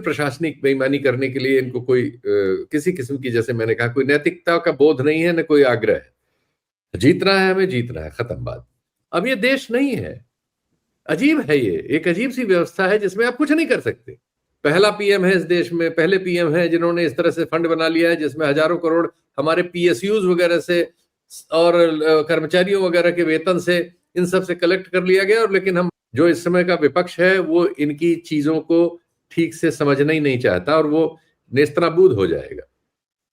प्रशासनिक बेईमानी करने के लिए इनको कोई किसी किस्म की, जैसे मैंने कहा, कोई नैतिकता का बोध नहीं है, न कोई आग्रह है। जीतना है, हमें जीतना है, खत्म बात। अब ये देश नहीं है, अजीब है, ये एक अजीब सी व्यवस्था है जिसमें आप कुछ नहीं कर सकते। पहला पीएम है इस देश में, पहले पीएम है जिन्होंने इस तरह से फंड बना लिया है जिसमें हजारों करोड़ हमारे पीएसयूज वगैरह से और कर्मचारियों वगैरह के वेतन से, इन सब से कलेक्ट कर लिया गया। और लेकिन हम जो इस समय का विपक्ष है वो इनकी चीजों को ठीक से समझना ही नहीं चाहता और वो नेस्तनाबूद हो जाएगा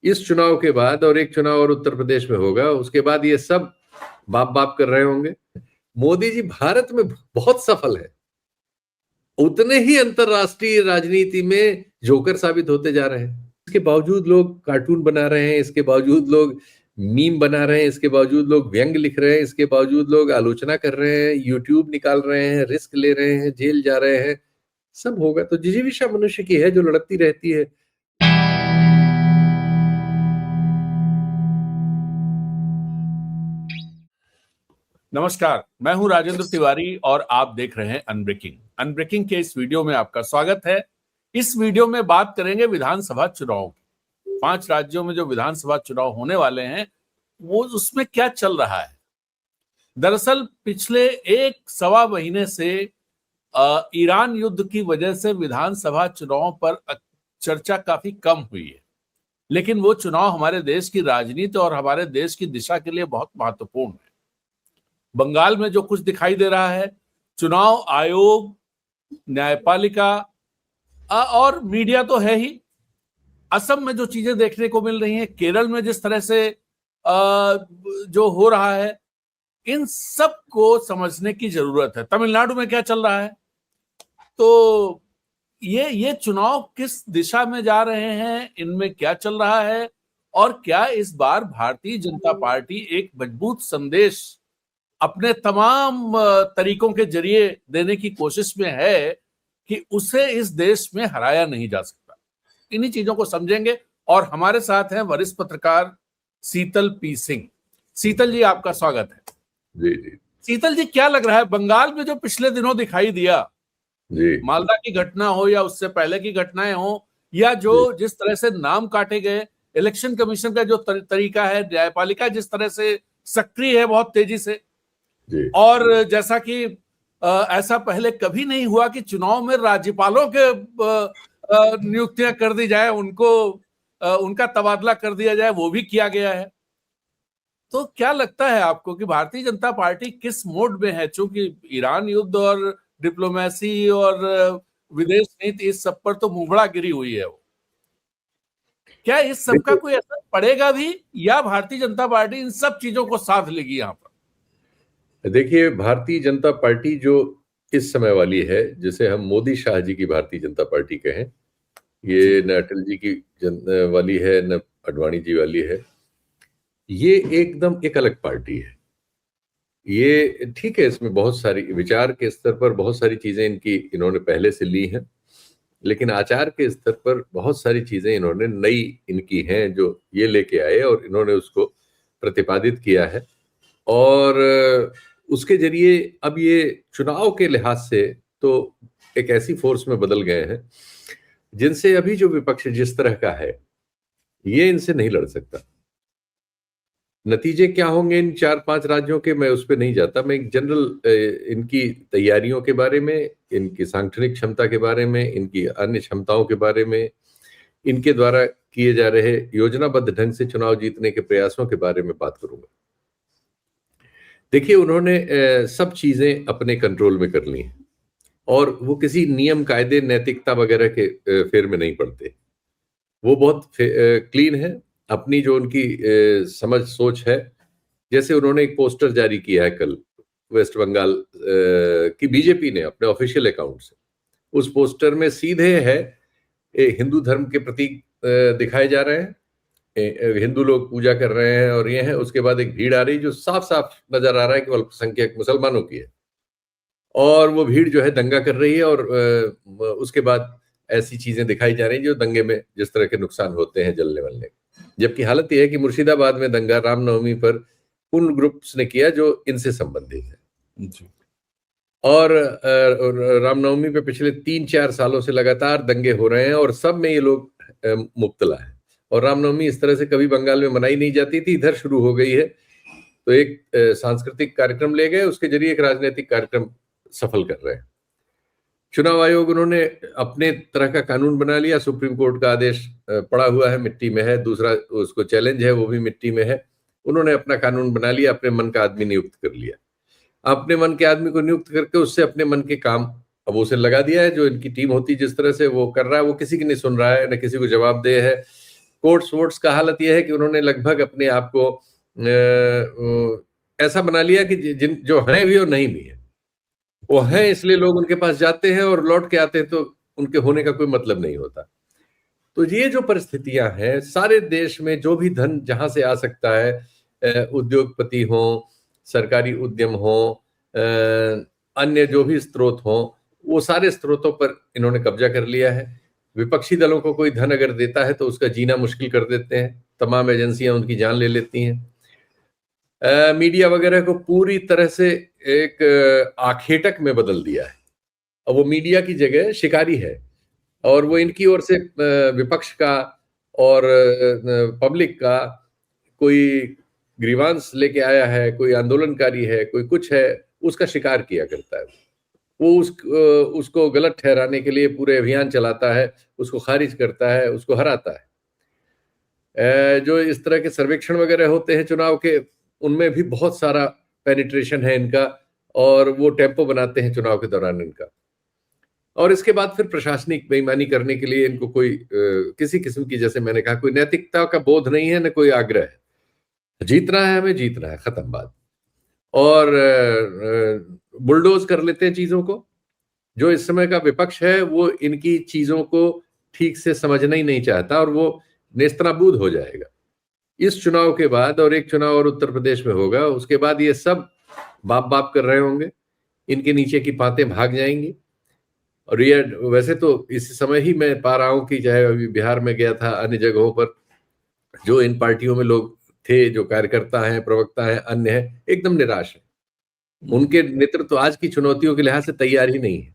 इस चुनाव के बाद। और एक चुनाव और उत्तर प्रदेश में होगा, उसके बाद ये सब बाप बाप कर रहे होंगे। मोदी जी भारत में बहुत सफल है, उतने ही अंतरराष्ट्रीय राजनीति में जोकर साबित होते जा रहे हैं। इसके बावजूद लोग कार्टून बना रहे हैं, इसके बावजूद लोग मीम बना रहे हैं, इसके बावजूद लोग व्यंग लिख रहे हैं, इसके बावजूद लोग आलोचना कर रहे हैं, यूट्यूब निकाल रहे हैं, रिस्क ले रहे हैं, जेल जा रहे हैं। सब होगा तो जिजीविषा मनुष्य की है जो लड़ती रहती है। नमस्कार, मैं हूं राजेंद्र तिवारी और आप देख रहे हैं अनब्रेकिंग। अनब्रेकिंग के इस वीडियो में आपका स्वागत है। इस वीडियो में बात करेंगे विधानसभा चुनाव की। 5 राज्यों में जो विधानसभा चुनाव होने वाले हैं वो उसमें क्या चल रहा है। दरअसल पिछले 1-1.25 महीने से ईरान युद्ध की वजह से विधानसभा चुनाव पर चर्चा काफी कम हुई है, लेकिन वो चुनाव हमारे देश की राजनीति और हमारे देश की दिशा के लिए बहुत महत्वपूर्ण है। बंगाल में जो कुछ दिखाई दे रहा है, चुनाव आयोग, न्यायपालिका और मीडिया तो है ही, असम में जो चीजें देखने को मिल रही हैं, केरल में जिस तरह से जो हो रहा है, इन सब को समझने की जरूरत है। तमिलनाडु में क्या चल रहा है, तो ये चुनाव किस दिशा में जा रहे हैं, इनमें क्या चल रहा है और क्या इस बार भारतीय जनता पार्टी एक मजबूत संदेश अपने तमाम तरीकों के जरिए देने की कोशिश में है कि उसे इस देश में हराया नहीं जा सकता। इन्हीं चीजों को समझेंगे और हमारे साथ हैं वरिष्ठ पत्रकार शीतल पी सिंह। शीतल जी, आपका स्वागत है। जी जी। शीतल जी, क्या लग रहा है बंगाल में जो पिछले दिनों दिखाई दिया, जी, मालदा की घटना हो या उससे पहले की घटनाएं हो, या जो जिस तरह से नाम काटे गए, इलेक्शन कमीशन का जो तरीका है, न्यायपालिका जिस तरह से सक्रिय है बहुत तेजी से, और जैसा कि ऐसा पहले कभी नहीं हुआ कि चुनाव में राज्यपालों के नियुक्तियां कर दी जाए, उनको उनका तबादला कर दिया जाए, वो भी किया गया है। तो क्या लगता है आपको कि भारतीय जनता पार्टी किस मोड में है? चूंकि ईरान युद्ध और डिप्लोमेसी और विदेश नीति, इस सब पर तो मुहरा गिरी हुई है वो। क्या इस सब का कोई असर पड़ेगा भी, या भारतीय जनता पार्टी इन सब चीजों को साथ लेगी यहाँ पर? देखिए, भारतीय जनता पार्टी जो इस समय वाली है, जिसे हम मोदी शाह जी की भारतीय जनता पार्टी कहें, ये न अटल जी की वाली है, न आडवाणी जी वाली है, ये एकदम एक अलग पार्टी है। ये ठीक है, इसमें बहुत सारी विचार के स्तर पर बहुत सारी चीजें इन्होंने पहले से ली हैं, लेकिन आचार के स्तर पर बहुत सारी चीजें इन्होंने नई इनकी हैं जो ये लेके आए और इन्होंने उसको प्रतिपादित किया है। और उसके जरिए अब ये चुनाव के लिहाज से तो एक ऐसी फोर्स में बदल गए हैं जिनसे अभी जो विपक्ष जिस तरह का है, ये इनसे नहीं लड़ सकता। नतीजे क्या होंगे इन 4-5 राज्यों के, मैं उस पर नहीं जाता। मैं एक जनरल इनकी तैयारियों के बारे में, इनकी सांगठनिक क्षमता के बारे में, इनकी अन्य क्षमताओं के बारे में, इनके द्वारा किए जा रहे योजनाबद्ध ढंग से चुनाव जीतने के प्रयासों के बारे में बात करूंगा। देखिए, उन्होंने सब चीजें अपने कंट्रोल में कर ली हैं और वो किसी नियम, कायदे, नैतिकता वगैरह के फेर में नहीं पड़ते। वो बहुत क्लीन है। अपनी जो उनकी समझ सोच है, जैसे उन्होंने एक पोस्टर जारी किया है कल वेस्ट बंगाल की बीजेपी ने अपने ऑफिशियल अकाउंट से। उस पोस्टर में सीधे है हिंदू धर्म के प्रतीक दिखाए जा रहे हैं, हिंदू लोग पूजा कर रहे हैं और ये है। उसके बाद एक भीड़ आ रही जो साफ साफ नजर आ रहा है कि अल्पसंख्यक मुसलमानों की है, और वो भीड़ जो है दंगा कर रही है। और उसके बाद ऐसी चीजें दिखाई जा रही हैं जो दंगे में जिस तरह के नुकसान होते हैं, जलने वलने। जबकि हालत यह है कि मुर्शिदाबाद में दंगा रामनवमी पर उन ग्रुप्स ने किया जो इनसे संबंधित है। और रामनवमी पे पिछले 3-4 सालों से लगातार दंगे हो रहे हैं और सब में ये लोग मुब्तला है। और रामनवमी इस तरह से कभी बंगाल में मनाई नहीं जाती थी, इधर शुरू हो गई है। तो एक सांस्कृतिक कार्यक्रम ले गए, उसके जरिए एक राजनीतिक कार्यक्रम सफल कर रहे हैं। चुनाव आयोग उन्होंने अपने तरह का कानून बना लिया, सुप्रीम कोर्ट का आदेश पड़ा हुआ है, मिट्टी में है, दूसरा उसको चैलेंज है, वो भी मिट्टी में है। उन्होंने अपना कानून बना लिया, अपने मन का आदमी नियुक्त कर लिया। अपने मन के आदमी को नियुक्त करके उससे अपने मन के काम अब उसे लगा दिया है। जो इनकी टीम होती जिस तरह से वो कर रहा है, वो किसी की नहीं सुन रहा है, न किसी को जवाबदेह है। कोर्ट्स वोट्स का हालत यह है कि उन्होंने लगभग अपने आप को ऐसा बना लिया कि जिन जो हैं भी और नहीं भी है, वो हैं इसलिए लोग उनके पास जाते हैं और लौट के आते हैं, तो उनके होने का कोई मतलब नहीं होता। तो ये जो परिस्थितियां हैं, सारे देश में जो भी धन जहां से आ सकता है, उद्योगपति हो, सरकारी उद्यम हो, अन्य जो भी स्रोत हो, वो सारे स्रोतों पर इन्होंने कब्जा कर लिया है। विपक्षी दलों को कोई धन अगर देता है तो उसका जीना मुश्किल कर देते हैं, तमाम एजेंसियां उनकी जान ले लेती हैं। मीडिया वगैरह को पूरी तरह से एक आखेटक में बदल दिया है। अब वो मीडिया की जगह शिकारी है, और वो इनकी ओर से विपक्ष का और पब्लिक का कोई ग्रीवांस लेके आया है, कोई आंदोलनकारी है, कोई कुछ है, उसका शिकार किया करता है। वो उसको गलत ठहराने के लिए पूरे अभियान चलाता है, उसको खारिज करता है, उसको हराता है। जो इस तरह के सर्वेक्षण वगैरह होते हैं चुनाव के, उनमें भी बहुत सारा पेनिट्रेशन है इनका, और वो टेम्पो बनाते हैं चुनाव के दौरान इनका। और इसके बाद फिर प्रशासनिक बेईमानी करने के लिए इनको कोई किसी किस्म की, जैसे मैंने कहा, कोई नैतिकता का बोध नहीं है, न कोई आग्रह है। जीतना है हमें, जीतना है, खत्म बात। और बुलडोज कर लेते हैं चीजों को। जो इस समय का विपक्ष है वो इनकी चीजों को ठीक से समझना ही नहीं चाहता, और वो नेस्तनाबूद हो जाएगा इस चुनाव के बाद। और एक चुनाव और उत्तर प्रदेश में होगा, उसके बाद ये सब बाप बाप कर रहे होंगे, इनके नीचे की पातें भाग जाएंगी। और ये वैसे तो इस समय ही मैं पा रहा हूं कि चाहे अभी बिहार में गया था, अन्य जगहों पर जो इन पार्टियों में लोग थे, जो कार्यकर्ता हैं, प्रवक्ता हैं, अन्य हैं, एकदम निराश है। उनके नेतृत्व आज की चुनौतियों के लिहाज से तैयार ही नहीं है।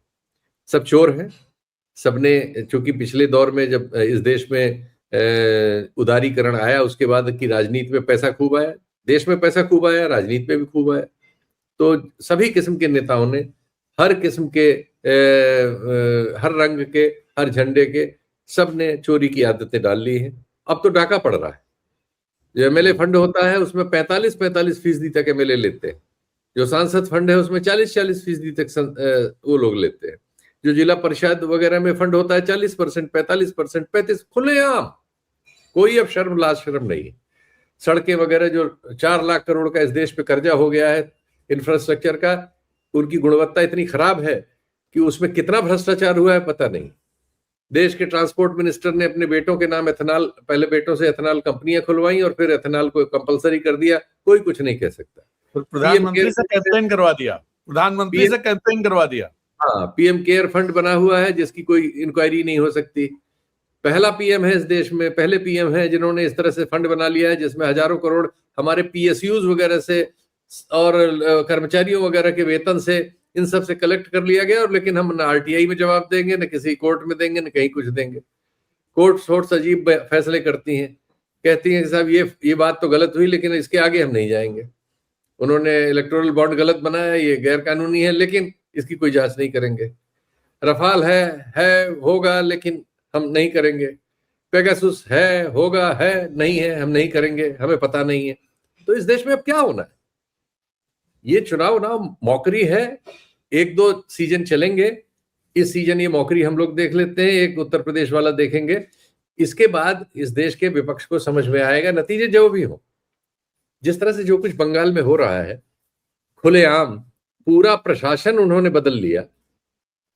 सब चोर हैं। सबने, चूंकि पिछले दौर में जब इस देश में उदारीकरण आया, उसके बाद की राजनीति में पैसा खूब आया, देश में पैसा खूब आया, राजनीति में भी खूब आया। तो सभी किस्म के नेताओं ने हर किस्म के हर रंग के, हर झंडे के, सब ने चोरी की आदतें डाल ली हैं। अब तो डाका पड़ रहा है। जो एमएलए फंड होता है उसमें 45% तक एमएलए लेते हैं। जो सांसद फंड है उसमें 40% तक वो लोग लेते हैं। जो जिला परिषद वगैरह में फंड होता है 40%, 45%, 35%, खुलेआम। कोई अब शर्म लाशर्म नहीं है। सड़कें वगैरह जो 4 लाख करोड़ का इस देश पे कर्जा हो गया है इंफ्रास्ट्रक्चर का, उनकी गुणवत्ता इतनी खराब है कि उसमें कितना भ्रष्टाचार हुआ है पता नहीं। देश के ट्रांसपोर्ट मिनिस्टर ने अपने बेटों के नाम एथेनॉल, पहले बेटों से एथेनॉल कंपनियां खुलवाई और फिर एथेनॉल को कंपलसरी कर दिया। कोई कुछ नहीं कह सकता। प्रधानमंत्री से कैंपेन करवा दिया, प्रधानमंत्री से कैंपेन करवा दिया। हाँ, पीएम केयर फंड बना हुआ है जिसकी कोई इंक्वायरी नहीं हो सकती। पहला पीएम है इस देश में, पहले पीएम है जिन्होंने इस तरह से फंड बना लिया है जिसमें हजारों करोड़ हमारे पीएसयूज वगैरह से और कर्मचारियों वगैरह के वेतन से, इन सब से कलेक्ट कर लिया गया। और लेकिन हम न आरटीआई में जवाब देंगे, न किसी कोर्ट में देंगे, न कहीं कुछ देंगे। कोर्ट्स अजीब फैसले करती हैं, कहती हैं कि साहब ये बात तो गलत हुई, लेकिन इसके आगे हम नहीं जाएंगे। उन्होंने इलेक्टोरल बॉन्ड गलत बनाया, ये गैर कानूनी है, लेकिन इसकी कोई जांच नहीं करेंगे। रफाल है होगा, लेकिन हम नहीं करेंगे। पेगासुस है, होगा, है, नहीं है, हम नहीं करेंगे, हमें पता नहीं है। तो इस देश में अब क्या होना है? ये चुनाव ना मौकरी है। 1-2 सीजन चलेंगे। इस सीजन ये मौकरी हम लोग देख लेते हैं, एक उत्तर प्रदेश वाला देखेंगे। इसके बाद इस देश के विपक्ष को समझ में आएगा, नतीजे जो भी हो। जिस तरह से जो कुछ बंगाल में हो रहा है, खुलेआम पूरा प्रशासन उन्होंने बदल लिया।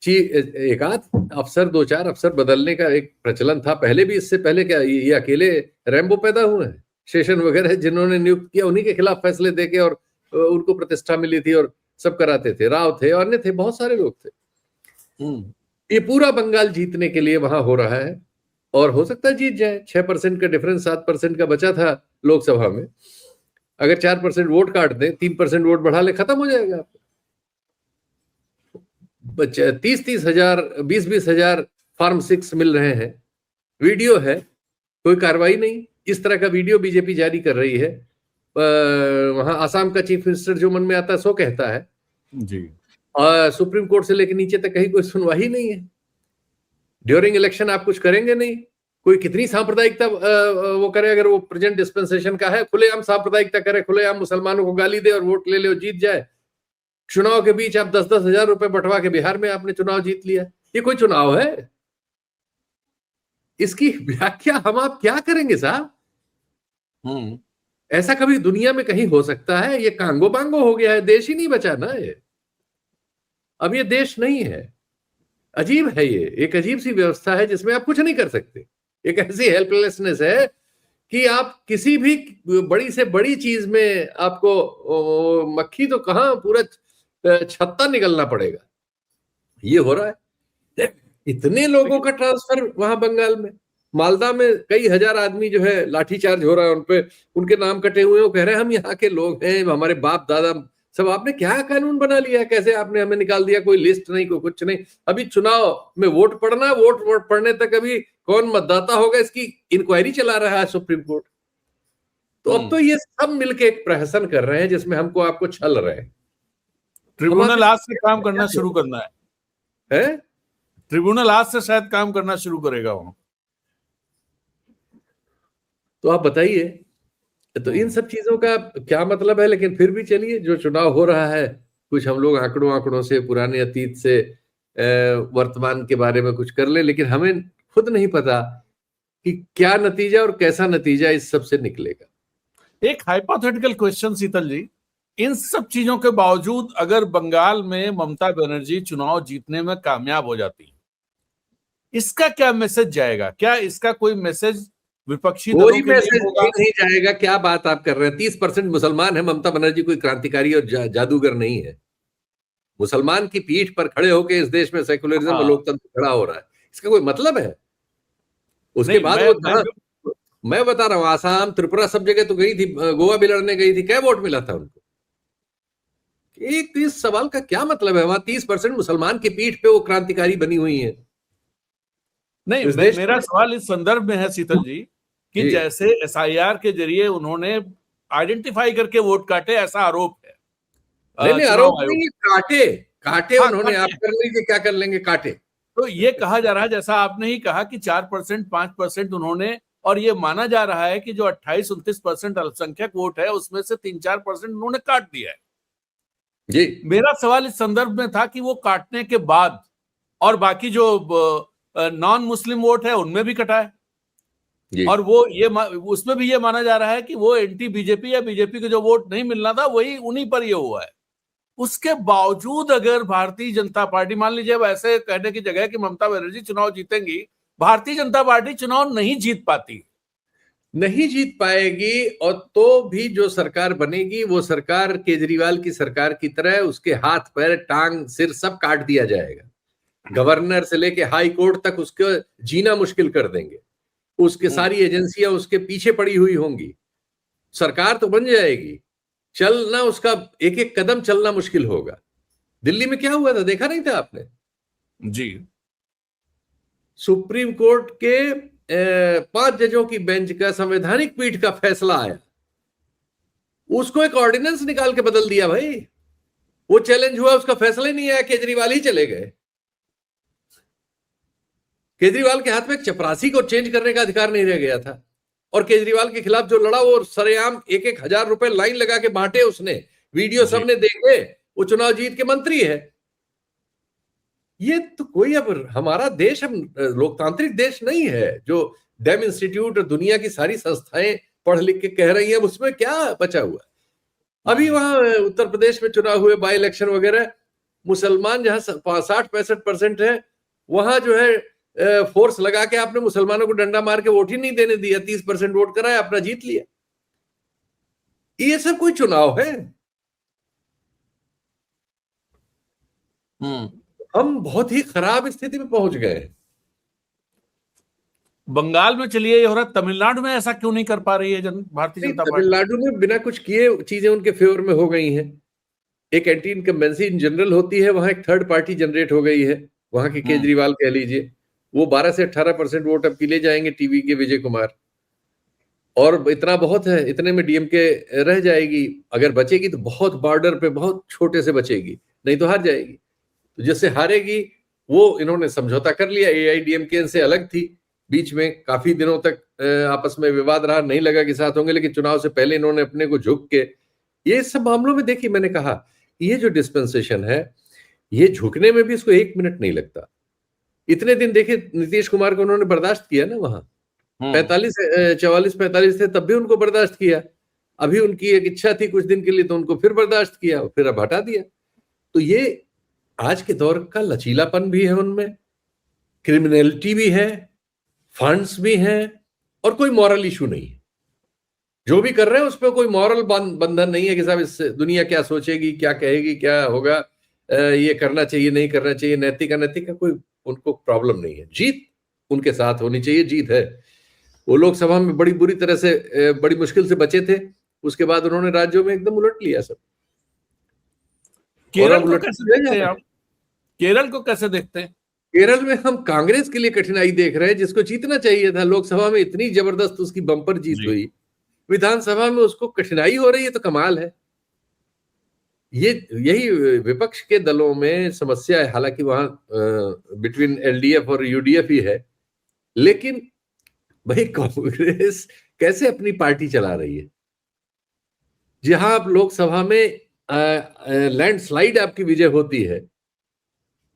एक आध अफसर, 2-4 अफसर बदलने का एक प्रचलन था पहले भी। इससे पहले क्या ये अकेले रैम्बो पैदा हुए हैं? शेषन वगैरह जिन्होंने नियुक्त किया, उन्हीं के खिलाफ फैसले देके और उनको प्रतिष्ठा मिली थी और सब कराते थे। राव थे, अन्य थे, बहुत सारे लोग थे। ये पूरा बंगाल जीतने के लिए वहां हो रहा है, और हो सकता है जीत जाए। 6% का डिफरेंस 7% का बचा था लोकसभा में। अगर 4% वोट काट दें, 3% वोट बढ़ा ले, खत्म हो जाएगा। 30-30 हजार, 20-20 हजार फार्म 6 मिल रहे हैं। वीडियो है, कोई कार्रवाई नहीं। इस तरह का वीडियो बीजेपी जारी कर रही है। वहां आसाम का चीफ मिनिस्टर जो मन में आता है सो कहता है जी। सुप्रीम कोर्ट से लेकर नीचे तक कहीं कोई सुनवाई नहीं है। ड्यूरिंग इलेक्शन आप कुछ करेंगे नहीं। कोई कितनी सांप्रदायिकता वो करे, अगर वो प्रेजेंट डिस्पेंसेशन का है, खुलेआम सांप्रदायिकता करे, खुलेआम मुसलमानों को गाली दे और वोट ले ले और जीत जाए। चुनाव के बीच आप 10-10 हजार रुपए बंटवा के बिहार में आपने चुनाव जीत लिया। ये कोई चुनाव है? इसकी व्याख्या हम आप क्या करेंगे साहब? ऐसा कभी दुनिया में कहीं हो सकता है? ये कांगो बांगो हो गया है, देश ही नहीं बचा ना ये। अब ये देश नहीं है, अजीब है। ये एक अजीब सी व्यवस्था है जिसमें आप कुछ नहीं कर सकते। एक ऐसी हेल्पलेसनेस है कि आप किसी भी बड़ी से बड़ी चीज में आपको मक्खी तो कहां, पूरा छत्ता निकलना पड़ेगा। ये हो रहा है। इतने लोगों का ट्रांसफर वहां बंगाल में, मालदा में कई हजार आदमी जो है लाठीचार्ज हो रहा है उनपे, उनके नाम कटे हुए हैं। वो कह रहे हैं हम यहाँ के लोग हैं, हमारे बाप दादा सब। आपने क्या कानून बना लिया है? कैसे आपने हमें निकाल दिया? कोई लिस्ट नहीं, कोई कुछ नहीं। अभी चुनाव में वोट पड़ना, वोट पड़ने तक अभी कौन मतदाता होगा इसकी इंक्वायरी चला रहा है सुप्रीम कोर्ट। तो अब तो ये सब मिलके एक प्रहसन कर रहे हैं जिसमें हमको आपको छल रहे हैं। ट्रिब्यूनल आज से काम करना शुरू करना है? ट्रिब्यूनल आज से शायद काम करना शुरू करेगा वहां। तो आप बताइए, तो इन सब चीजों का क्या मतलब है? लेकिन फिर भी चलिए, जो चुनाव हो रहा है, कुछ हम लोग आंकड़ों से, पुराने अतीत से वर्तमान के बारे में कुछ कर ले, लेकिन हमें खुद नहीं पता कि क्या नतीजा और कैसा नतीजा इस सब से निकलेगा। एक हाइपोथेटिकल क्वेश्चन शीतल जी, इन सब चीजों के बावजूद अगर बंगाल में ममता बनर्जी चुनाव जीतने में कामयाब हो जाती है, इसका क्या मैसेज जाएगा? क्या इसका कोई मैसेज विपक्षी दलों के लिए होगा? नहीं जाएगा। क्या बात आप कर रहे हैं? 30% मुसलमान है। ममता बनर्जी कोई क्रांतिकारी और जादूगर नहीं है। मुसलमान की पीठ पर खड़े होकर इस देश में सेकुलरिज्म और लोकतंत्र खड़ा हो रहा है। इसका कोई मतलब है? उसके बाद मैं बता रहा हूं, आसाम, त्रिपुरा सब जगह तो गई थी, गोवा भी लड़ने गई थी। क्या वोट मिला था उनको? एक इस सवाल का क्या मतलब है? वहां 30% मुसलमान की पीठ पे वो क्रांतिकारी बनी हुई है। नहीं, मेरा सवाल इस संदर्भ में है शीतल जी कि जैसे एसआईआर के जरिए उन्होंने आइडेंटिफाई करके वोट काटे, ऐसा आरोप है। नहीं, आरोप नहीं, काटे उन्होंने। आप कर लीजिए, क्या कर लेंगे? काटे। तो ये कहा जा रहा है, जैसा आपने ही कहा कि 4%, 5% उन्होंने, और ये माना जा रहा है कि जो 28-29% अल्पसंख्यक वोट है उसमें से 3-4% उन्होंने काट दिया है जी। मेरा सवाल इस संदर्भ में था कि वो काटने के बाद और बाकी जो नॉन मुस्लिम वोट है उनमें भी कटा है, और वो ये उसमें भी ये माना जा रहा है कि वो एंटी बीजेपी या बीजेपी को जो वोट नहीं मिलना था वही उन्हीं पर ये हुआ है। उसके बावजूद अगर भारतीय जनता पार्टी, मान लीजिए ऐसे कहने की जगह कि ममता बनर्जी चुनाव जीतेंगी, भारतीय जनता पार्टी चुनाव नहीं जीत पाएगी, और तो भी जो सरकार बनेगी वो सरकार केजरीवाल की सरकार की तरह उसके हाथ पैर टांग सिर सब काट दिया जाएगा। गवर्नर से लेके हाई कोर्ट तक उसको जीना मुश्किल कर देंगे। उसके सारी एजेंसियां उसके पीछे पड़ी हुई होंगी। सरकार तो बन जाएगी, चलना उसका एक एक कदम चलना मुश्किल होगा। दिल्ली में क्या हुआ था, देखा नहीं था आपने? जी। सुप्रीम कोर्ट के 5 जजों की बेंच का संवैधानिक पीठ का फैसला आया, उसको एक ऑर्डिनेंस निकाल के बदल दिया भाई। वो चैलेंज हुआ, उसका फैसला ही नहीं आया, केजरीवाल ही चले गए। केजरीवाल के हाथ में चपरासी को चेंज करने का अधिकार नहीं रह गया था, और केजरीवाल के खिलाफ जो लड़ा वो सरेआम 1-1 हजार रुपए लाइन लगा के बांटे उसने। वीडियो सबने देखे। वो चुनाव जीत के मंत्री है। ये तो कोई, अब हमारा देश अब लोकतांत्रिक देश नहीं है जो डैम इंस्टीट्यूट और दुनिया की सारी संस्थाएं पढ़ लिख के कह रही है। उसमें क्या बचा हुआ? अभी वहां उत्तर प्रदेश में चुनाव हुए, बाई इलेक्शन वगैरह, मुसलमान जहां 60-65% है, वहां जो है फोर्स लगा के आपने मुसलमानों को डंडा मार के वोट ही नहीं देने दिया। 30% वोट कराया, अपना जीत लिया। ये सब कोई चुनाव है? हम बहुत ही खराब स्थिति में पहुंच गए। बंगाल में चलिए ये हो रहा, तमिलनाडु में ऐसा क्यों नहीं कर पा रही है भारतीय जनता पार्टी? तमिलनाडु में बिना कुछ किए चीजें उनके फेवर में हो गई हैं। एक एंटी इनकम्बेंसी इन जनरल होती है, वहां एक थर्ड पार्टी जनरेट हो गई है, वहां के केजरीवाल कह लीजिए, वो 12 से 18% वोट अब ले जाएंगे टीवी के विजय कुमार, और इतना बहुत है, इतने में डीएमके रह जाएगी, अगर बचेगी तो बहुत बॉर्डर पे बहुत छोटे से बचेगी, नहीं तो हार जाएगी। तो जिससे हारेगी वो इन्होंने समझौता कर लिया, एआईडीएमके से अलग थी, बीच में काफी दिनों तक आपस में विवाद रहा, नहीं लगा कि साथ होंगे, लेकिन चुनाव से पहले इन्होंने अपने को झुक के, ये सब मामलों में देखिए मैंने कहा ये जो डिस्पेंसेशन है, ये झुकने में भी इसको 1 मिनट नहीं लगता। इतने दिन देखिए नीतीश कुमार को उन्होंने बर्दाश्त किया ना, वहां 44-45 थे तब भी उनको बर्दाश्त किया, अभी उनकी एक इच्छा थी कुछ दिन के लिए तो उनको फिर बर्दाश्त किया, फिर अब हटा दिया। तो ये आज के दौर का लचीलापन भी है, उनमें क्रिमिनलिटी भी है, फंड्स भी हैं, और कोई मॉरल इशू नहीं है। जो भी कर रहे हैं उस पर कोई मॉरल बंधन नहीं है कि साहब इससे दुनिया क्या सोचेगी, क्या कहेगी, क्या होगा, ये करना चाहिए नहीं करना चाहिए, नैतिक अनैतिक का कोई उनको प्रॉब्लम नहीं है। जीत उनके साथ होनी चाहिए, जीत है। वो लोकसभा में बड़ी बुरी तरह से बड़ी मुश्किल से बचे थे, उसके बाद उन्होंने राज्यों में एकदम उलट लिया सब। केरल को कैसे देखते हैं आप? केरल को कैसे देखते हैं? केरल में हम कांग्रेस के लिए कठिनाई देख रहे हैं, जिसको जीतना चाहिए था। लोकसभा में इतनी जबरदस्त उसकी बम्पर जीत हुई, विधानसभा में उसको कठिनाई हो रही है, तो कमाल है। यही विपक्ष के दलों में समस्या है, हालांकि वहां बिटवीन एलडीएफ और यूडीएफ ही है, लेकिन भाई कांग्रेस कैसे अपनी पार्टी चला रही है, जहां आप लोकसभा में लैंडस्लाइड आपकी विजय होती है,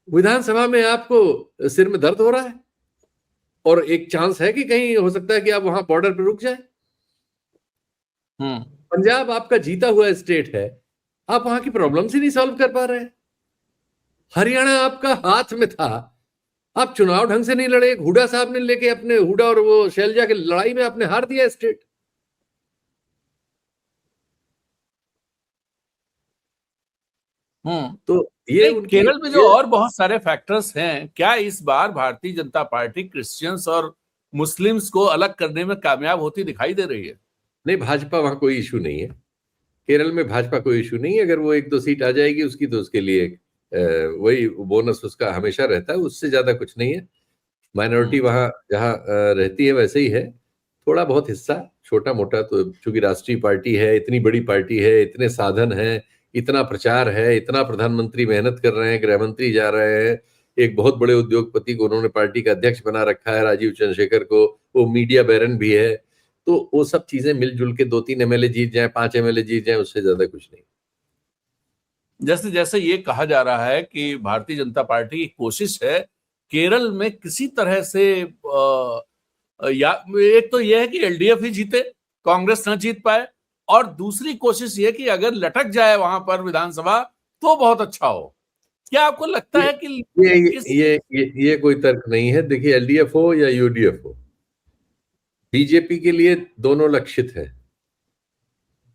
विधानसभा में आपको सिर में दर्द हो रहा है, और एक चांस है कि कहीं हो सकता है कि आप वहां बॉर्डर पर रुक जाए। पंजाब आपका जीता हुआ स्टेट है, आप वहां की प्रॉब्लम्स ही नहीं सॉल्व कर पा रहे हैं। हरियाणा आपका हाथ में था, आप चुनाव ढंग से नहीं लड़े, हुडा साहब ने लेके अपने, हुडा और वो शैलजा की लड़ाई में आपने हार दिया स्टेट। तो ये केरल में जो और बहुत सारे फैक्टर्स हैं, क्या इस बार भारतीय जनता पार्टी क्रिश्चियंस और मुस्लिम्स को अलग करने में कामयाब होती दिखाई दे रही है? नहीं, भाजपा वहां कोई इशू नहीं है, केरल में भाजपा कोई इशू नहीं है। अगर वो 1-2 सीट आ जाएगी उसकी, तो उसके लिए वही बोनस उसका हमेशा रहता है, उससे ज्यादा कुछ नहीं है। माइनॉरिटी वहां जहां रहती है वैसे ही है, थोड़ा बहुत हिस्सा छोटा मोटा, तो चूंकि राष्ट्रीय पार्टी है, इतनी बड़ी पार्टी है, इतने साधन हैं, इतना प्रचार है, इतना प्रधानमंत्री मेहनत कर रहे हैं, गृह मंत्री जा रहे हैं, एक बहुत बड़े उद्योगपति को उन्होंने पार्टी का अध्यक्ष बना रखा है, राजीव चंद्रशेखर को, वो मीडिया बैरन भी है, तो वो सब चीजें मिलजुल के 2-3 एमएलए जीत जाए, 5 एमएलए जीत जाए, उससे ज्यादा कुछ नहीं। जैसे जैसे ये कहा जा रहा है कि भारतीय जनता पार्टी की कोशिश है केरल में किसी तरह से या एक तो यह है कि एलडीएफ ही जीते, कांग्रेस न जीत पाए, और दूसरी कोशिश ये कि अगर लटक जाए वहां पर विधानसभा तो बहुत अच्छा हो। क्या आपको लगता है कि ये कोई तर्क नहीं है? देखिए, एलडीएफ हो या यूडीएफ हो, बीजेपी के लिए दोनों लक्षित है।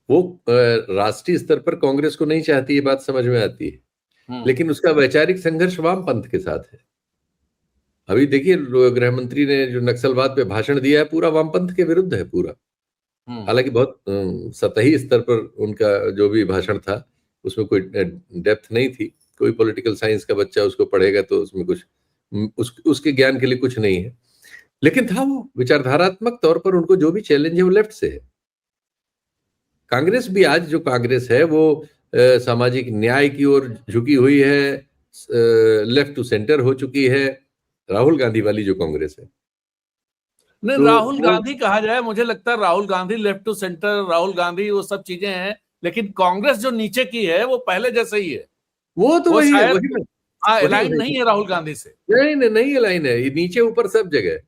वो राष्ट्रीय स्तर पर कांग्रेस को नहीं चाहती, ये बात समझ में आती है, लेकिन उसका वैचारिक संघर्ष वामपंथ के साथ है। अभी देखिए, गृह मंत्री ने जो नक्सलवाद पे भाषण दिया है, पूरा वामपंथ के विरुद्ध है पूरा। हालांकि बहुत सतही स्तर पर उनका जो भी भाषण था उसमें कोई डेप्थ नहीं थी, कोई पॉलिटिकल साइंस का बच्चा उसको पढ़ेगा तो उसमें कुछ उसके ज्ञान के लिए कुछ नहीं है, लेकिन था वो विचारधारात्मक तौर पर उनको जो भी चैलेंज है वो लेफ्ट से है। कांग्रेस भी आज जो कांग्रेस है वो सामाजिक न्याय की ओर झुकी हुई है, लेफ्ट टू सेंटर हो चुकी है, राहुल गांधी वाली जो कांग्रेस है। नहीं, तो राहुल गांधी कहा जाए, मुझे लगता है Rahul Gandhi left to centre, Rahul Gandhi वो सब चीजें हैं, लेकिन कांग्रेस जो नीचे की है वो पहले जैसे ही है। वो तो वही है, अलाइन नहीं है राहुल गांधी से। नहीं अलाइन है, नीचे ऊपर सब जगह।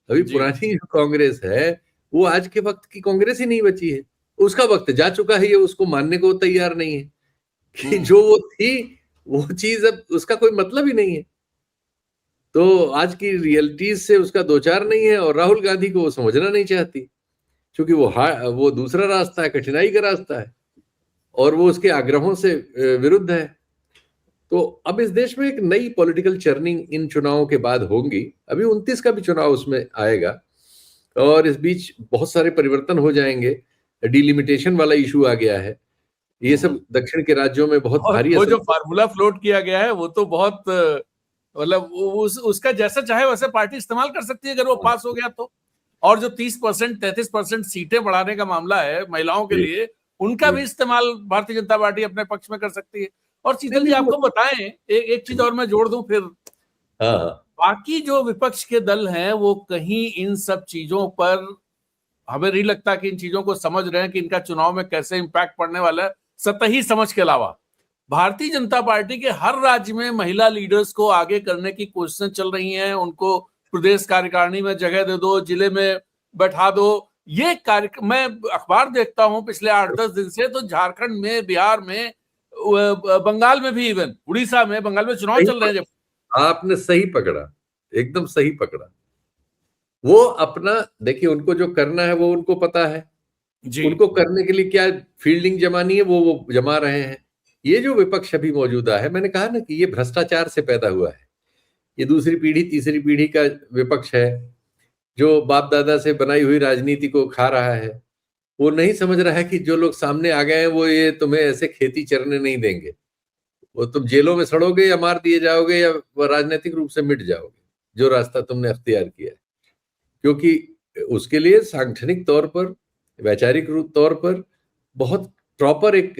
अभी पुरानी जो कांग्रेस है वो आज के वक्त की कांग्रेस ही नहीं बची है, उसका वक्त जा चुका है, ये उसको मानने को तैयार नहीं है कि जो वो थी वो चीज अब उसका कोई मतलब ही नहीं है। तो आज की रियलिटीज से उसका दो चार नहीं है, और राहुल गांधी को वो समझना नहीं चाहती, क्योंकि वो दूसरा रास्ता है, कठिनाई का रास्ता है, और वो उसके आग्रहों से विरुद्ध है। तो अब इस देश में एक नई पॉलिटिकल चर्निंग इन चुनावों के बाद होंगी। अभी 29 का भी चुनाव उसमें आएगा, और इस बीच बहुत सारे परिवर्तन हो जाएंगे। डिलिमिटेशन वाला इशू आ गया है, ये सब दक्षिण के राज्यों में बहुत और भारी वो असर। जो फार्मूला फ्लोट किया गया है वो तो बहुत मतलब उसका जैसा चाहे वैसे पार्टी इस्तेमाल कर सकती है अगर वो पास हो गया तो। और जो 30% 33% सीटें बढ़ाने का मामला है महिलाओं के लिए, उनका भी इस्तेमाल भारतीय जनता पार्टी अपने पक्ष में कर सकती है। और शीतल जी आपको बताएं, एक चीज और मैं जोड़ दूं फिर। हाँ, बाकी जो विपक्ष के दल हैं वो कहीं इन सब चीजों पर, हमें नहीं लगता कि इन चीजों को समझ रहे हैं कि इनका चुनाव में कैसे इंपैक्ट पड़ने वाला है, सतही समझ के अलावा। भारतीय जनता पार्टी के हर राज्य में महिला लीडर्स को आगे करने की कोशिशें चल रही हैं, उनको प्रदेश कार्यकारिणी में जगह दे दो, जिले में बैठा दो। ये कार्यक्रम मैं अखबार देखता हूं पिछले 8-10 दिन से, तो झारखंड में, बिहार में, बंगाल में भी, इवन उड़ीसा में, बंगाल में चुनाव चल रहे हैं जब। आपने सही पकड़ा, एकदम सही पकड़ा। वो अपना देखिए, उनको जो करना है वो उनको पता है जी। उनको करने के लिए क्या फील्डिंग जमानी है वो जमा रहे हैं। ये जो विपक्ष अभी मौजूदा है, मैंने कहा ना कि ये भ्रष्टाचार से पैदा हुआ है। ये दूसरी पीढ़ी तीसरी पीढ़ी का विपक्ष है जो बाप दादा से बनाई हुई राजनीति को खा रहा है। वो नहीं समझ रहा है कि जो लोग सामने आ गए हैं वो ये तुम्हें ऐसे खेती चरने नहीं देंगे। वो तुम जेलों में सड़ोगे या मार दिए जाओगे या राजनीतिक रूप से मिट जाओगे, जो रास्ता तुमने अख्तियार किया है। क्योंकि उसके लिए सांगठनिक तौर पर, वैचारिक तौर पर बहुत प्रॉपर एक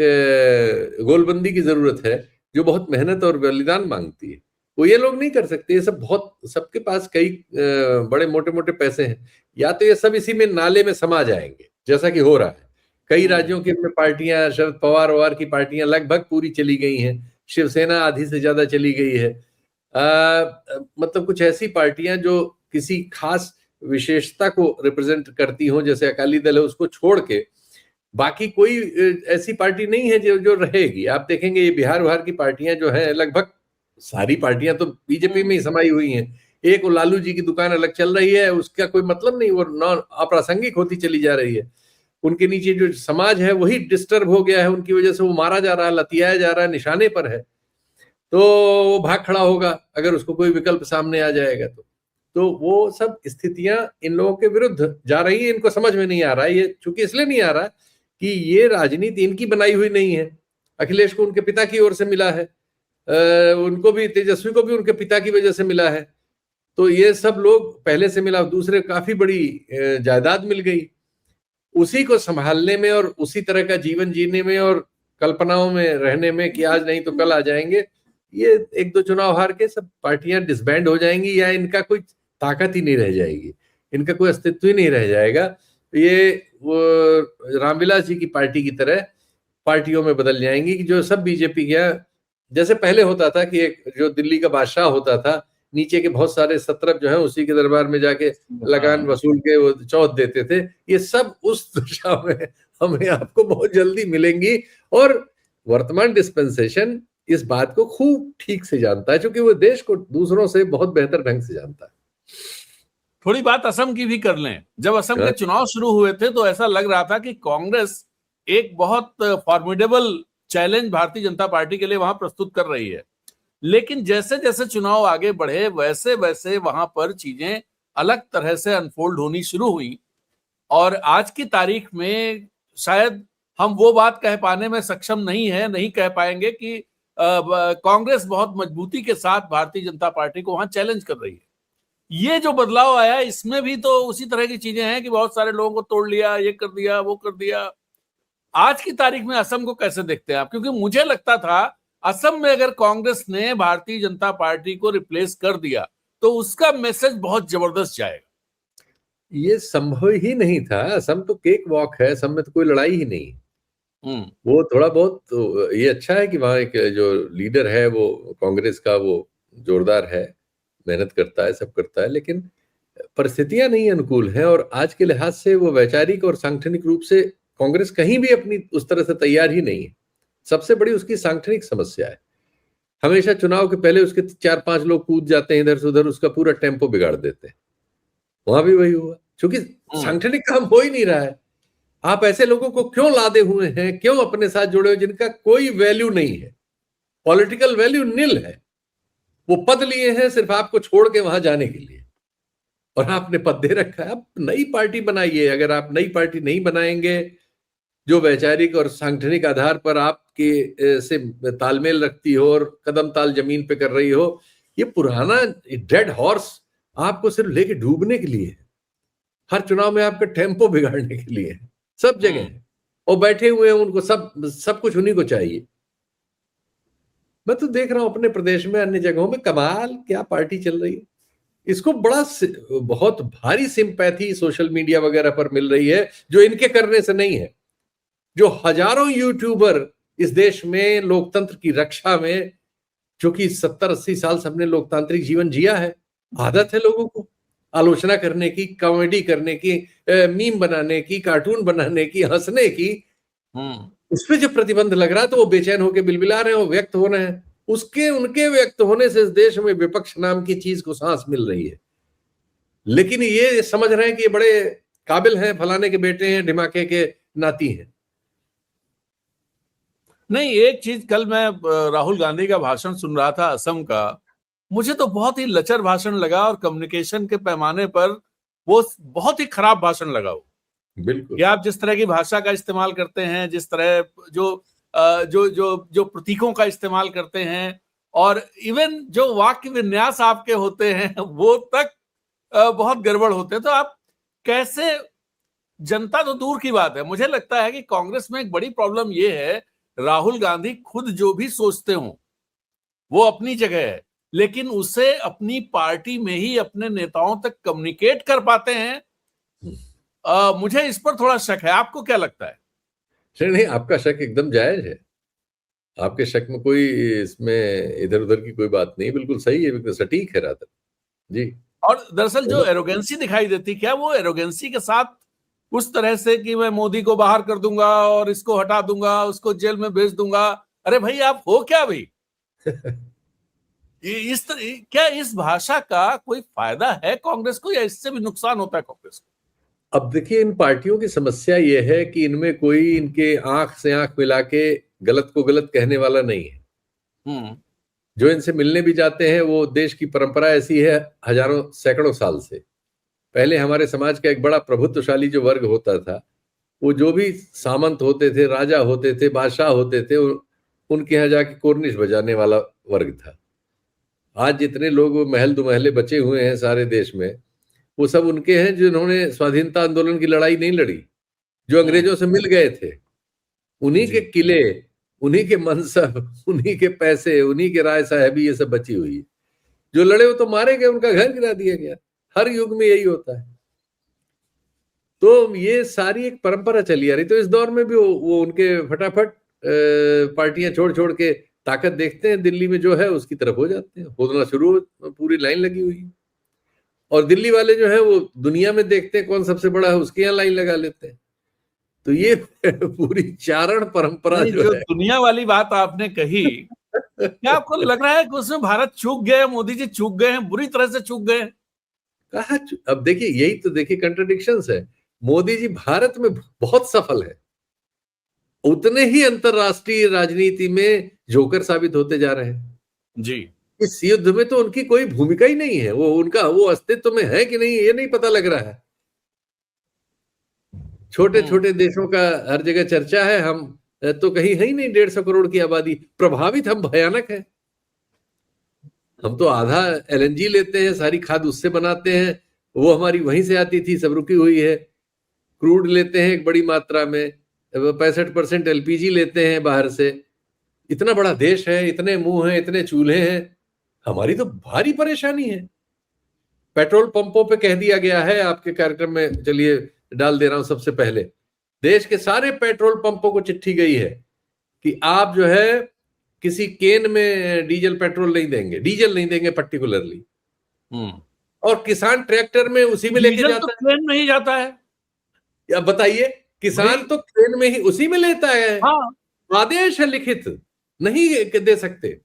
गोलबंदी की जरूरत है, जो बहुत मेहनत और बलिदान मांगती है। वो ये लोग नहीं कर सकते। ये सब बहुत, सबके पास कई बड़े मोटे मोटे पैसे हैं, या तो ये सब इसी में नाले में समा जाएंगे जैसा कि हो रहा है। कई राज्यों की अपने पार्टियां, शरद पवार ववार की पार्टियां लगभग पूरी चली गई हैं, शिवसेना आधी से ज्यादा चली गई है। मतलब कुछ ऐसी पार्टियां जो किसी खास विशेषता को रिप्रेजेंट करती हों, जैसे अकाली दल है, उसको छोड़ के बाकी कोई ऐसी पार्टी नहीं है जो रहेगी। आप देखेंगे ये बिहार की पार्टियां जो है, लगभग सारी पार्टियां तो बीजेपी में ही समाई हुई हैं। एक वो लालू जी की दुकान अलग चल रही है, उसका कोई मतलब नहीं, वो नॉन अप्रासंगिक होती चली जा रही है। उनके नीचे जो समाज है वही डिस्टर्ब हो गया है, उनकी वजह से वो मारा जा रहा है, लतियाया जा रहा है, निशाने पर है। तो वो भाग खड़ा होगा अगर उसको कोई विकल्प सामने आ जाएगा तो वो सब स्थितियां इन लोगों के विरुद्ध जा रही है। इनको समझ में नहीं आ रहा है, ये चूंकि इसलिए नहीं आ रहा कि ये राजनीति इनकी बनाई हुई नहीं है। अखिलेश को उनके पिता की ओर से मिला है, उनको भी, तेजस्वी को भी उनके पिता की वजह से मिला है। तो ये सब लोग पहले से मिला, दूसरे काफी बड़ी जायदाद मिल गई। उसी को संभालने में और उसी तरह का जीवन जीने में और कल्पनाओं में रहने में कि आज नहीं तो कल आ जाएंगे, ये एक दो चुनाव हार के सब पार्टियां डिसबैंड हो जाएंगी, या इनका कोई ताकत ही नहीं रह जाएगी, इनका कोई अस्तित्व ही नहीं रह जाएगा। ये वो रामविलास जी की पार्टी की तरह पार्टियों में बदल जाएंगी कि जो सब बीजेपी के, जैसे पहले होता था कि एक जो दिल्ली का बादशाह होता था, नीचे के बहुत सारे सत्रप जो है उसी के दरबार में जाके लगान वसूल के वो चौथ देते थे। ये सब उस दिशा में हमें आपको बहुत जल्दी मिलेंगी। और वर्तमान डिस्पेंसेशन इस बात को खूब ठीक से जानता है, क्योंकि वो देश को दूसरों से बहुत बेहतर ढंग से जानता है। थोड़ी बात असम की भी कर लें। जब असम के चुनाव शुरू हुए थे तो ऐसा लग रहा था कि कांग्रेस एक बहुत formidable challenge Bharatiya Janata party के लिए वहां प्रस्तुत कर रही है, लेकिन जैसे जैसे चुनाव आगे बढ़े वैसे वैसे वहां पर चीजें अलग तरह से अनफोल्ड होनी शुरू हुई। और आज की तारीख में शायद हम वो बात कह पाने में सक्षम नहीं कह पाएंगे कि कांग्रेस बहुत मजबूती के साथ भारतीय जनता पार्टी को वहां चैलेंज कर रही है। ये जो बदलाव आया इसमें भी तो उसी तरह की चीजें हैं कि बहुत सारे लोगों को तोड़ लिया, ये कर दिया, वो कर दिया। आज की तारीख में असम को कैसे देखते हैं आप? क्योंकि मुझे लगता था असम में अगर कांग्रेस ने भारतीय जनता पार्टी को रिप्लेस कर दिया तो उसका मैसेज बहुत जबरदस्त जाएगा। ये संभव ही नहीं था। असम तो केक वॉक है, असम में तो कोई लड़ाई ही नहीं। वो थोड़ा बहुत तो ये अच्छा है कि वहां एक जो लीडर है वो कांग्रेस का, वो जोरदार है, मेहनत करता है, सब करता है, लेकिन परिस्थितियां नहीं अनुकूल हैं। और आज के लिहाज से वो वैचारिक और सांगठनिक रूप से कांग्रेस कहीं भी अपनी उस तरह से तैयार ही नहीं है। सबसे बड़ी उसकी सांगठनिक समस्या है। हमेशा चुनाव के पहले उसके 4-5 लोग कूद जाते हैं इधर से उधर, उसका पूरा टेम्पो बिगाड़ देते हैं। वहां भी वही हुआ, क्योंकि सांगठनिक काम हो ही नहीं रहा है। आप ऐसे लोगों को क्यों लादे हुए हैं, क्यों अपने साथ जुड़े हो जिनका कोई वैल्यू नहीं है, पॉलिटिकल वैल्यू नील है। वो पद लिए हैं सिर्फ आपको छोड़ के वहां जाने के लिए, और आपने पद दे रखा है। आप नई पार्टी बनाइए। अगर आप नई पार्टी नहीं बनाएंगे जो वैचारिक और सांगठनिक आधार पर आपके से तालमेल रखती हो और कदम ताल जमीन पे कर रही हो, ये पुराना डेड हॉर्स आपको सिर्फ लेके डूबने के लिए है। हर चुनाव में आपका टेम्पो बिगाड़ने के लिए है, सब जगह है, और बैठे हुए हैं, उनको सब कुछ उन्हीं को चाहिए। मैं तो देख रहा हूं अपने प्रदेश में, अन्य जगहों में, कमाल क्या पार्टी चल रही है। इसको बहुत भारी सिंपैथी सोशल मीडिया वगैरह पर मिल रही है, जो इनके करने से नहीं है। जो हजारों यूट्यूबर इस देश में लोकतंत्र की रक्षा में, जो कि 70-80 साल से हमने लोकतांत्रिक जीवन जिया है, आदत है लोगों को आलोचना करने की, कॉमेडी करने की, मीम बनाने की, कार्टून बनाने की, हंसने की, उस पर जब प्रतिबंध लग रहा है तो वो बेचैन होकर बिलबिला रहे हैं, वो व्यक्त हो रहे हैं। उनके व्यक्त होने से इस देश में विपक्ष नाम की चीज को सांस मिल रही है। लेकिन ये समझ रहे हैं कि ये बड़े काबिल हैं, फलाने के बेटे हैं, ढिमाके के नाती हैं। नहीं, एक चीज, कल मैं राहुल गांधी का भाषण सुन रहा था असम का, मुझे तो बहुत ही लचर भाषण लगा और कम्युनिकेशन के पैमाने पर वो बहुत ही खराब भाषण लगा। वो बिल्कुल, या आप जिस तरह की भाषा का इस्तेमाल करते हैं, जिस तरह जो प्रतीकों का इस्तेमाल करते हैं, और इवन जो वाक्य विन्यास आपके होते हैं वो तक बहुत गड़बड़ होते हैं। तो आप कैसे, जनता तो दूर की बात है, मुझे लगता है कि कांग्रेस में एक बड़ी प्रॉब्लम ये है, राहुल गांधी खुद जो भी सोचते हो वो अपनी जगह है, लेकिन उसे अपनी पार्टी में ही अपने नेताओं तक कम्युनिकेट कर पाते हैं। मुझे इस पर थोड़ा शक है, आपको क्या लगता है? नहीं, आपका शक एकदम जायज है। आपके शक में कोई इसमें इधर उधर की कोई बात नहीं, बिल्कुल सही है, बिल्कुल सटीक है राधा जी। और दरअसल जो एरोगेंसी दिखाई देती, क्या वो एरोगेंसी के साथ उस तरह से कि मैं मोदी को बाहर कर दूंगा और इसको हटा दूंगा, उसको जेल में भेज दूंगा? अरे भाई, आप हो क्या भाई? क्या इस भाषा का कोई फायदा है कांग्रेस को, या इससे भी नुकसान होता है कांग्रेस को? अब देखिए, इन पार्टियों की समस्या यह है कि इनमें कोई इनके आंख से आंख मिला के गलत को गलत कहने वाला नहीं है। जो इनसे मिलने भी जाते हैं, वो देश की परंपरा ऐसी है, हजारों सैकड़ों साल से। पहले हमारे समाज का एक बड़ा प्रभुत्वशाली जो वर्ग होता था, वो जो भी सामंत होते थे, राजा होते थे, बादशाह होते थे, उनके यहाँ जाके कोर्निश बजाने वाला वर्ग था। आज जितने लोग महल दुमहले बचे हुए हैं सारे देश में, वो सब उनके हैं जिन्होंने स्वाधीनता आंदोलन की लड़ाई नहीं लड़ी, जो अंग्रेजों से मिल गए थे। उन्हीं के किले, उन्हीं के मनसब, उन्हीं के पैसे, उन्हीं के राय साहबी, ये सब बची हुई है। जो लड़े वो तो मारे गए, उनका घर गिरा दिया गया। हर युग में यही होता है। तो ये सारी एक परंपरा चली आ रही। तो इस दौर में भी वो उनके फटाफट पार्टियां छोड़ छोड़ के ताकत देखते हैं, दिल्ली में जो है उसकी तरफ हो जाते हैं, होना शुरू, पूरी लाइन लगी हुई है। और दिल्ली वाले जो है वो दुनिया में देखते हैं कौन सबसे बड़ा है, उसके यहाँ लाइन लगा लेते हैं। तो ये पूरी चारण परंपरा जो है। दुनिया वाली बात आपने कही, क्या आपको लग रहा है कि उसमें भारत चूक गए, मोदी जी चूक गए हैं, बुरी तरह से चूक गए हैं? कहा, अब देखिए, यही तो देखिए कंट्रडिक्शंस है। मोदी जी भारत में बहुत सफल है, उतने ही अंतरराष्ट्रीय राजनीति में जोकर साबित होते जा रहे हैं जी। इस युद्ध में तो उनकी कोई भूमिका ही नहीं है। वो अस्तित्व में है कि नहीं, ये नहीं पता लग रहा है। छोटे छोटे देशों का हर जगह चर्चा है, हम तो कहीं है ही नहीं। 150 करोड़ की आबादी, प्रभावित हम भयानक है। हम तो आधा LNG लेते हैं, सारी खाद उससे बनाते हैं, वो हमारी वहीं से आती थी, सब रुकी हुई है। क्रूड लेते हैं एक बड़ी मात्रा में, 65% LPG लेते हैं बाहर से। इतना बड़ा देश है, इतने मुंह हैं, इतने चूल्हे हैं, हमारी तो भारी परेशानी है। पेट्रोल पंपों पे कह दिया गया है, आपके कार्यक्रम में चलिए डाल दे रहा हूं सबसे पहले, देश के सारे पेट्रोल पंपों को चिट्ठी गई है कि आप जो है किसी केन में डीजल पेट्रोल नहीं देंगे, डीजल नहीं देंगे पर्टिकुलरली। और किसान ट्रैक्टर में उसी में लेके जाता है। केन में ही जाता है। या बताइए, किसान तो केन में ही उसी में लेता है। हाँ। आदेश है लिखित, नहीं दे सकते।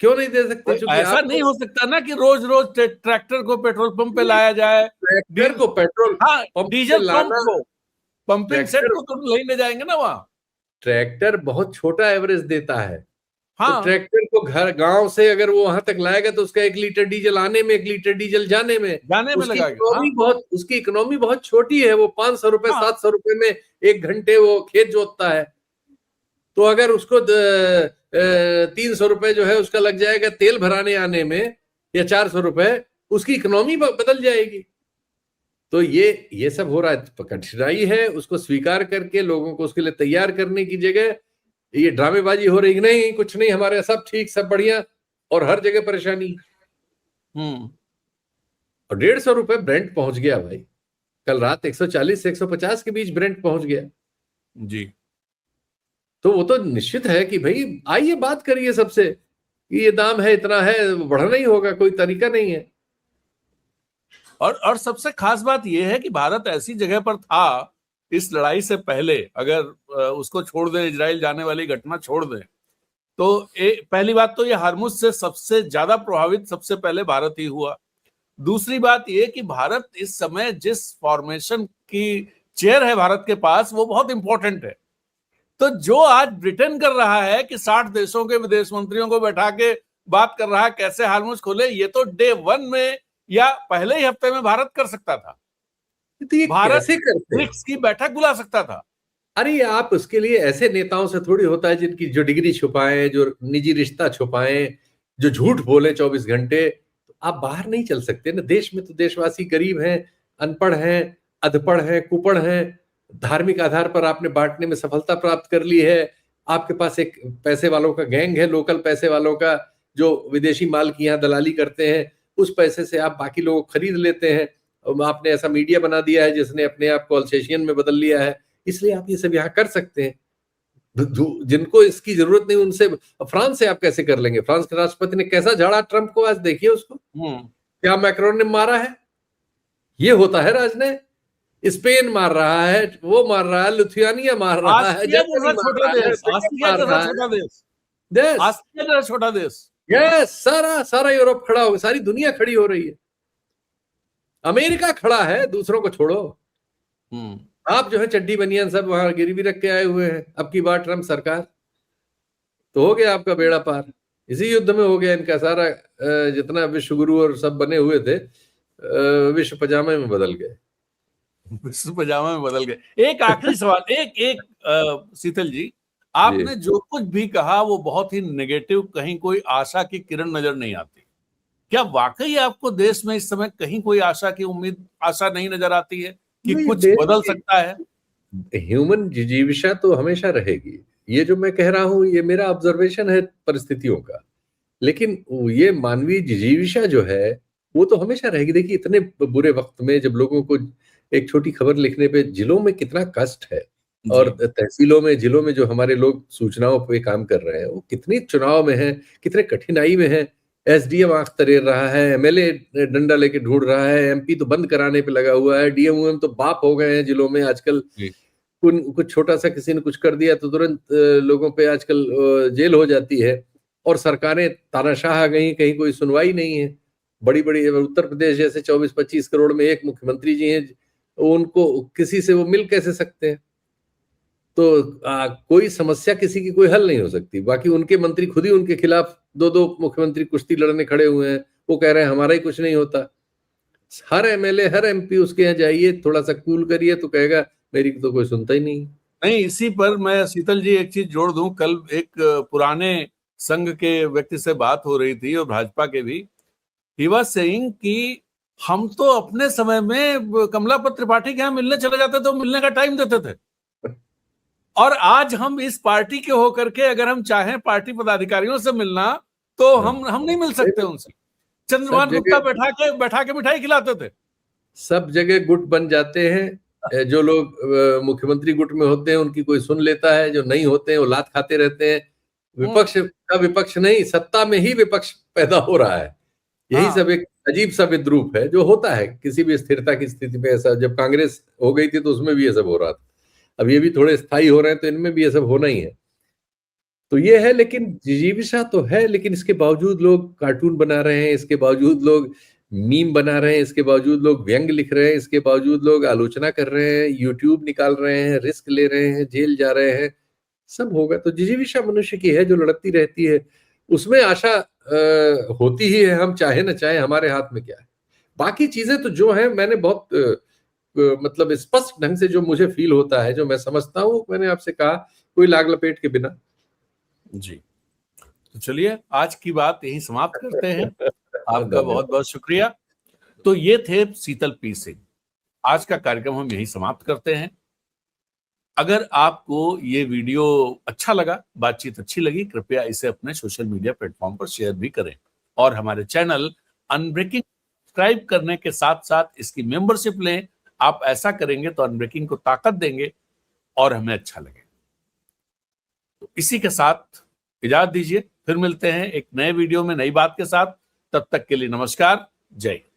क्यों नहीं दे सकते? ऐसा नहीं हो सकता ना कि रोज रोज ट्रैक्टर को पेट्रोल पंप पे लाया जाए, ट्रैक्टर को पेट्रोल, हाँ, डीजल पंप को, पंपिंग सेट को तो नहीं ले जाएंगे ना वहां। ट्रैक्टर बहुत छोटा एवरेज देता है, हाँ, ट्रैक्टर को घर गांव से अगर वो वहां तक लाएगा तो उसका 1 लीटर डीजल आने में, 1 लीटर डीजल जाने में, जाने में लगेगा। हाँ, उसकी इकोनॉमी बहुत छोटी है। वो 500 रुपए हाँ, 700 रुपए में 1 घंटे वो खेत जोतता है। तो अगर उसको 300 रुपए जो है उसका लग जाएगा तेल भराने आने में, या 400 रुपए, उसकी इकोनॉमी बदल जाएगी। तो ये सब हो रहा है। कठिनाई है, उसको स्वीकार करके लोगों को उसके लिए तैयार करने की जगह ये ड्रामेबाजी हो रही, नहीं कुछ नहीं, हमारे सब ठीक, सब बढ़िया, और हर जगह परेशानी। और 150 रुपए ब्रेंट पहुंच गया भाई, कल रात 140 से 150 के बीच ब्रेंट पहुंच गया जी। तो वो तो निश्चित है कि भाई आइए बात करिए सबसे कि ये दाम है, इतना है, बढ़ना ही होगा, कोई तरीका नहीं है। और सबसे खास बात यह है कि भारत ऐसी जगह पर था इस लड़ाई से पहले, अगर उसको छोड़ दें, इजराइल जाने वाली घटना छोड़ दें, तो पहली बात तो ये हार्मुज से सबसे ज्यादा प्रभावित सबसे पहले भारत ही हुआ। दूसरी बात ये कि भारत इस समय जिस फॉर्मेशन की चेयर है भारत के पास, वो बहुत इंपॉर्टेंट है। तो जो आज ब्रिटेन कर रहा है कि 60 देशों के विदेश मंत्रियों को बैठा के बात कर रहा है कैसे हार्मुज खोले, ये तो डे 1 में या पहले ही हफ्ते में भारत कर सकता था। तो ये भारत कैसे करते हैं? ब्रिक्स की बैठक बुला सकता था। अरे आप उसके लिए ऐसे नेताओं से थोड़ी होता है जिनकी जो डिग्री छुपाएं, जो निजी रिश्ता छुपाएं, जो झूठ बोले 24 घंटे। तो आप बाहर नहीं चल सकते ना। देश में तो देशवासी गरीब हैं, अनपढ़ हैं, अधपढ़ हैं, कुपढ़ हैं। धार्मिक आधार पर आपने बांटने में सफलता प्राप्त कर ली है। आपके पास एक पैसे वालों का गैंग है, लोकल पैसे वालों का, जो विदेशी माल की यहाँ दलाली करते हैं। उस पैसे से आप बाकी लोगों को खरीद लेते हैं। आपने ऐसा मीडिया बना दिया है जिसने अपने आप को अल्सेशियन में बदल लिया है, इसलिए आप ये सब यहाँ कर सकते हैं। जिनको इसकी जरूरत नहीं उनसे, फ्रांस से आप कैसे कर लेंगे? फ्रांस के राष्ट्रपति ने कैसा झाड़ा ट्रंप को, आज देखिए उसको। क्या मैक्रोन ने मारा है? ये होता है राजनय। स्पेन मार रहा है, वो मार रहा है, लिथुआनिया मार रहा है, जर्मनी मार रहा है, छोटा देश। यस, सारा यूरोप खड़ा हो, सारी दुनिया खड़ी हो रही है। अमेरिका खड़ा है, दूसरों को छोड़ो। आप जो है चड्डी बनियान सब वहां गिरवी रख के आए हुए हैं। अब की बार ट्रंप सरकार, तो हो गया आपका बेड़ा पार। इसी युद्ध में हो गया इनका सारा, जितना विश्व गुरु और सब बने हुए थे, विश्व पजामे में बदल गए। विश्व पजामा में बदल गए। एक आखिरी सवाल, एक शीतल जी, आपने जो कुछ भी कहा वो बहुत ही नेगेटिव, कहीं कोई आशा की किरण नजर नहीं आती। क्या वाकई आपको देश में इस समय कहीं कोई आशा की उम्मीद, आशा नहीं नजर आती है कि कुछ बदल सकता है? ह्यूमन जिजीविशा तो हमेशा रहेगी। ये जो मैं कह रहा हूं ये मेरा ऑब्जर्वेशन है परिस्थितियों का, लेकिन ये मानवीय जिजीविशा जो है वो तो हमेशा रहेगी। देखिए इतने बुरे वक्त में जब लोगों को एक छोटी खबर लिखने पे जिलों में कितना कष्ट है, और तहसीलों में, जिलों में जो हमारे लोग सूचनाओं पे काम कर रहे हैं वो कितनी चुनाव में है, कितने कठिनाई में है। एसडीएम आंख तरेर रहा है, एमएलए डंडा लेके ढूंढ रहा है, एमपी तो बंद कराने पे लगा हुआ है, डीएम तो बाप हो गए हैं जिलों में आजकल। कुछ छोटा सा किसी ने कुछ कर दिया तो तुरंत लोगों पे आजकल जेल हो जाती है, और सरकारें तानाशाह आ गई, कहीं कोई सुनवाई नहीं है। बड़ी बड़ी उत्तर प्रदेश जैसे 24-25 करोड़ में एक मुख्यमंत्री जी हैं, उनको किसी से वो मिल कैसे सकते हैं? तो कोई समस्या किसी की कोई हल नहीं हो सकती। बाकी उनके मंत्री खुद ही उनके खिलाफ 2-2 मुख्यमंत्री कुश्ती लड़ने खड़े हुए हैं। वो कह रहे हैं हमारा ही कुछ नहीं होता। हर एमएलए, हर एमपी उसके यहाँ जाइए, थोड़ा सा कूल करिए तो कहेगा मेरी तो कोई सुनता ही नहीं। नहीं, इसी पर मैं शीतल जी एक चीज जोड़ दूं। कल एक पुराने संघ के व्यक्ति से बात हो रही थी और भाजपा के भी, ही वाज सेइंग कि हम तो अपने समय में कमलापत त्रिपाठी के यहाँ मिलने चले जाते थे, मिलने का टाइम देते थे, और आज हम इस पार्टी के होकर के अगर हम चाहें पार्टी पदाधिकारियों से मिलना तो हम नहीं मिल सकते उनसे। चंद्रभान गुप्ता बैठा के मिठाई खिलाते थे। सब जगह गुट बन जाते हैं। जो लोग मुख्यमंत्री गुट में होते हैं उनकी कोई सुन लेता है, जो नहीं होते हैं वो लात खाते रहते हैं। विपक्ष का विपक्ष नहीं, सत्ता में ही विपक्ष पैदा हो रहा है। यही सब एक अजीब सा विद्रूप है जो होता है किसी भी स्थिरता की स्थिति में। ऐसा जब कांग्रेस हो गई थी तो उसमें भी ये सब हो रहा था, अब ये भी थोड़े स्थायी हो रहे हैं तो इनमें भी ये सब होना ही है। तो ये है, लेकिन जिजीविशा तो है, लेकिन इसके बावजूद लोग कार्टून बना रहे हैं, इसके बावजूद लोग मीम बना रहे हैं, इसके बावजूद लोग व्यंग लिख रहे हैं, इसके बावजूद लोग आलोचना कर रहे हैं, यूट्यूब निकाल रहे हैं, रिस्क ले रहे हैं, जेल जा रहे हैं। सब होगा तो जिजीविशा मनुष्य की है जो लड़ती रहती है। उसमें आशा होती ही है, हम चाहे ना चाहे, हमारे हाथ में क्या है। बाकी चीजें तो जो है, मैंने बहुत मतलब स्पष्ट ढंग से जो मुझे फील होता है, जो मैं समझता हूँ, मैंने आपसे कहा, कोई लाग लपेट के बिना। जी, तो चलिए आज की बात यही समाप्त करते हैं। आपका धन्यवाद। बहुत बहुत शुक्रिया। तो ये थे शीतल पी सिंह। आज का कार्यक्रम हम यही समाप्त करते हैं। अगर आपको ये वीडियो अच्छा लगा, बातचीत अच्छी लगी, कृपया इसे अपने सोशल मीडिया प्लेटफॉर्म पर शेयर भी करें और हमारे चैनल अनब्रेकिंग सब्सक्राइब करने के साथ साथ इसकी मेंबरशिप लें। आप ऐसा करेंगे तो अनब्रेकिंग को ताकत देंगे और हमें अच्छा लगेगा। तो इसी के साथ इजाजत दीजिए, फिर मिलते हैं एक नए वीडियो में नई बात के साथ। तब तक के लिए नमस्कार, जय हिंद।